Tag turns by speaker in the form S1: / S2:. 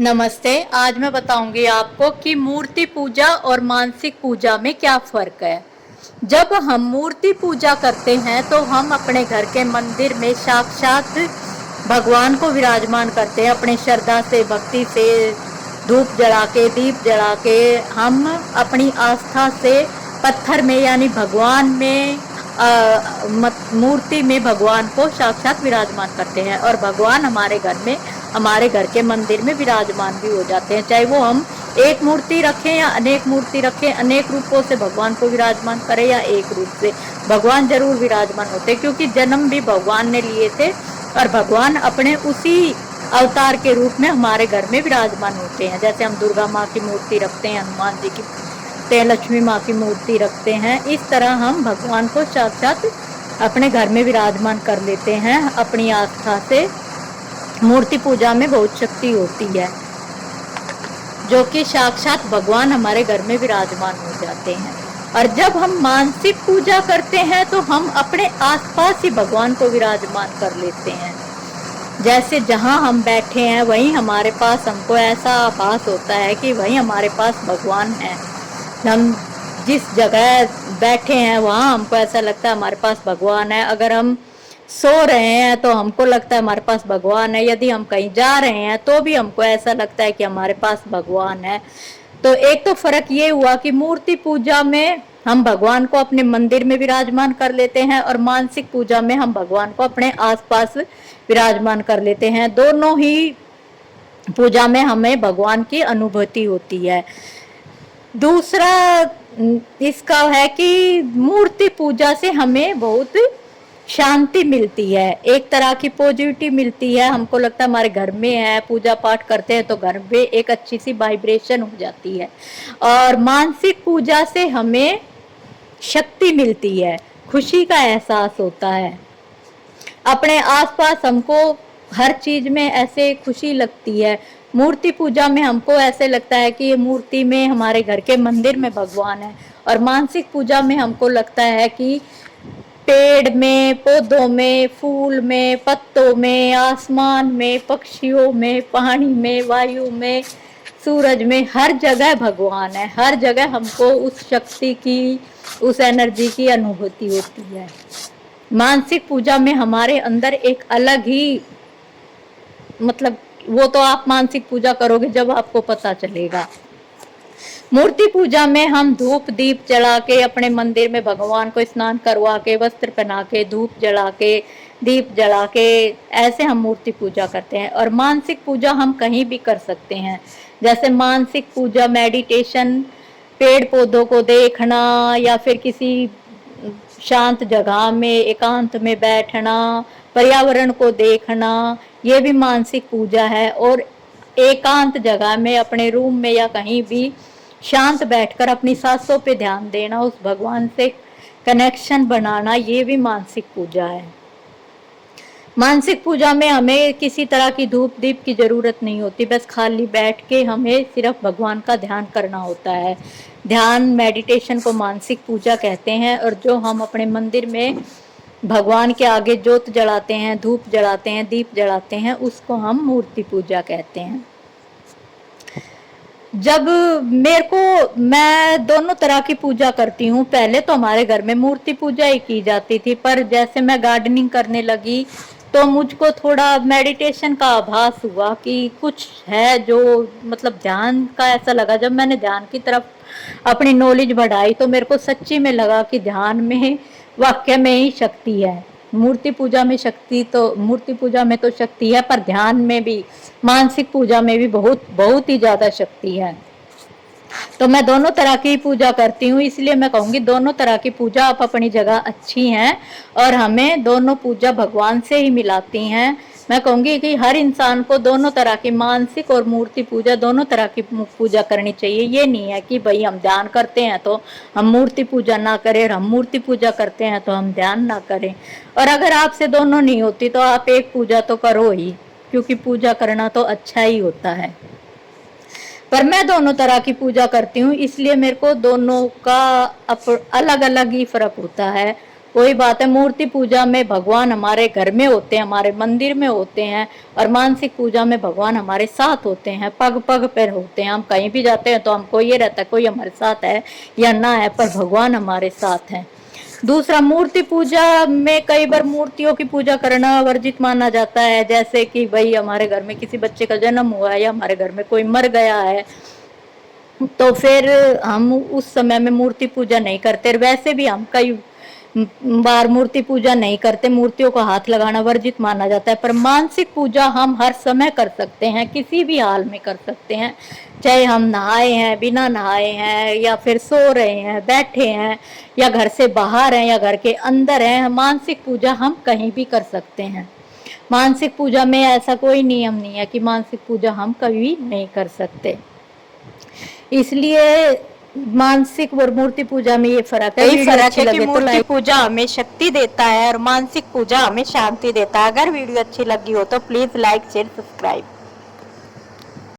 S1: नमस्ते। आज मैं बताऊंगी आपको कि मूर्ति पूजा और मानसिक पूजा में क्या फर्क है। जब हम मूर्ति पूजा करते हैं तो हम अपने घर के मंदिर में साक्षात भगवान को विराजमान करते हैं। अपने श्रद्धा से, भक्ति से, धूप जला के, दीप जला के हम अपनी आस्था से पत्थर में यानी भगवान में मूर्ति में भगवान को साक्षात विराजमान करते हैं और भगवान हमारे घर में, हमारे घर के मंदिर में विराजमान भी हो जाते हैं। चाहे वो हम एक मूर्ति रखें या अनेक मूर्ति रखें, अनेक रूपों से भगवान को विराजमान करें या एक रूप से, भगवान जरूर विराजमान होते हैं, क्योंकि जन्म भी भगवान ने लिए थे और भगवान अपने उसी अवतार के रूप में हमारे घर में विराजमान होते हैं। जैसे हम दुर्गा माँ की मूर्ति रखते हैं, हनुमान जी की, लक्ष्मी माँ की मूर्ति रखते हैं, इस तरह हम भगवान को साक्षात अपने घर में विराजमान कर लेते हैं अपनी आस्था से। मूर्ति पूजा में बहुत शक्ति होती है, जो कि साक्षात भगवान हमारे घर में विराजमान हो जाते हैं। और जब हम मानसिक पूजा करते हैं तो हम अपने आसपास ही भगवान को विराजमान कर लेते हैं। जैसे जहाँ हम बैठे हैं वहीं हमारे पास, हमको ऐसा आभास होता है कि वहीं हमारे पास भगवान है। हम जिस जगह बैठे हैं वहाँ हमको ऐसा लगता है हमारे पास भगवान है। अगर हम सो रहे हैं तो हमको लगता है हमारे पास भगवान है। यदि हम कहीं जा रहे हैं तो भी हमको ऐसा लगता है कि हमारे पास भगवान है। तो एक तो फर्क ये हुआ कि मूर्ति पूजा में हम भगवान को अपने मंदिर में विराजमान कर लेते हैं और मानसिक पूजा में हम भगवान को अपने आसपास विराजमान कर लेते हैं। दोनों ही पूजा में हमें भगवान की अनुभूति होती है। दूसरा इसका है कि मूर्ति पूजा से हमें बहुत शांति मिलती है, एक तरह की पॉजिटिविटी मिलती है। हमको लगता है हमारे घर में है, पूजा पाठ करते हैं तो घर में एक अच्छी सी वाइब्रेशन हो जाती है। और मानसिक पूजा से हमें शक्ति मिलती है, खुशी का एहसास होता है। अपने आसपास हमको हर चीज में ऐसे खुशी लगती है। मूर्ति पूजा में हमको ऐसे लगता है कि ये मूर्ति में, हमारे घर के मंदिर में भगवान है। और मानसिक पूजा में हमको लगता है कि पेड़ में, पौधों में, फूल में, पत्तों में, आसमान में, पक्षियों में, पानी में, वायु में, सूरज में, हर जगह भगवान है। हर जगह हमको उस शक्ति की, उस एनर्जी की अनुभूति होती है। मानसिक पूजा में हमारे अंदर एक अलग ही, मतलब वो तो आप मानसिक पूजा करोगे जब आपको पता चलेगा। मूर्ति पूजा में हम धूप दीप जला के अपने मंदिर में भगवान को स्नान करवा के, वस्त्र पहना के, धूप जला के, दीप जला के, ऐसे हम मूर्ति पूजा करते हैं। और मानसिक पूजा हम कहीं भी कर सकते हैं। जैसे मानसिक पूजा मेडिटेशन, पेड़ पौधों को देखना या फिर किसी शांत जगह में एकांत में बैठना, पर्यावरण को देखना, ये भी मानसिक पूजा है। और एकांत जगह में अपने रूम में या कहीं भी शांत बैठकर अपनी सांसों पे ध्यान देना, उस भगवान से कनेक्शन बनाना, ये भी मानसिक पूजा है। मानसिक पूजा में हमें किसी तरह की धूप दीप की जरूरत नहीं होती, बस खाली बैठ के हमें सिर्फ भगवान का ध्यान करना होता है। ध्यान, मेडिटेशन को मानसिक पूजा कहते हैं। और जो हम अपने मंदिर में भगवान के आगे ज्योत जलाते हैं, धूप जलाते हैं, दीप जलाते हैं, उसको हम मूर्ति पूजा कहते हैं। जब मैं दोनों तरह की पूजा करती हूँ। पहले तो हमारे घर में मूर्ति पूजा ही की जाती थी, पर जैसे मैं गार्डनिंग करने लगी तो मुझको थोड़ा मेडिटेशन का आभास हुआ कि कुछ है जो, मतलब ध्यान का ऐसा लगा। जब मैंने ध्यान की तरफ अपनी नॉलेज बढ़ाई तो मेरे को सच्ची में लगा कि ध्यान में वाक्य में ही शक्ति है। मूर्ति पूजा में शक्ति तो, मूर्ति पूजा में तो शक्ति है, पर ध्यान में भी, मानसिक पूजा में भी बहुत बहुत ही ज्यादा शक्ति है। तो मैं दोनों तरह की पूजा करती हूँ, इसलिए मैं कहूँगी दोनों तरह की पूजा आप अपनी जगह अच्छी हैं और हमें दोनों पूजा भगवान से ही मिलाती हैं। मैं कहूँगी कि हर इंसान को दोनों तरह की, मानसिक और मूर्ति पूजा, दोनों तरह की पूजा करनी चाहिए। ये नहीं है कि भाई हम ध्यान करते हैं तो हम मूर्ति पूजा ना करें और हम मूर्ति पूजा करते हैं तो हम ध्यान ना करें। और अगर आपसे दोनों नहीं होती तो आप एक पूजा तो करो ही, क्योंकि पूजा करना तो अच्छा ही होता है। पर मैं दोनों तरह की पूजा करती हूँ, इसलिए मेरे को दोनों का अलग अलग ही फर्क होता है। वही बात है, मूर्ति पूजा में भगवान हमारे घर में होते हैं, हमारे मंदिर में होते हैं, और मानसिक पूजा में भगवान हमारे साथ होते हैं, पग पग पर होते हैं। हम कहीं भी जाते हैं तो हमको ये रहता है कोई हमारे साथ है या ना है, पर भगवान हमारे साथ हैं। दूसरा, मूर्ति पूजा में कई बार मूर्तियों की पूजा करना वर्जित माना जाता है, जैसे कि भाई हमारे घर में किसी बच्चे का जन्म हुआ है या हमारे घर में कोई मर गया है, तो फिर हम उस समय में मूर्ति पूजा नहीं करते। वैसे भी हम कई बार मूर्ति पूजा नहीं करते, मूर्तियों को हाथ लगाना वर्जित माना जाता है। पर मानसिक पूजा हम हर समय कर सकते हैं, किसी भी हाल में कर सकते हैं, चाहे हम नहाए हैं, बिना नहाए हैं, या फिर सो रहे हैं, बैठे हैं, या घर से बाहर हैं, या घर के अंदर हैं। मानसिक पूजा हम कहीं भी कर सकते हैं। मानसिक पूजा में ऐसा कोई नियम नहीं है कि मानसिक पूजा हम कभी नहीं कर सकते। इसलिए मानसिक और मूर्ति पूजा में ये फर्क है।
S2: यही फर्क है कि
S1: तो
S2: मूर्ति पूजा हमें शक्ति देता है और मानसिक पूजा हमें शांति देता है। अगर वीडियो अच्छी लगी हो तो प्लीज लाइक शेयर सब्सक्राइब।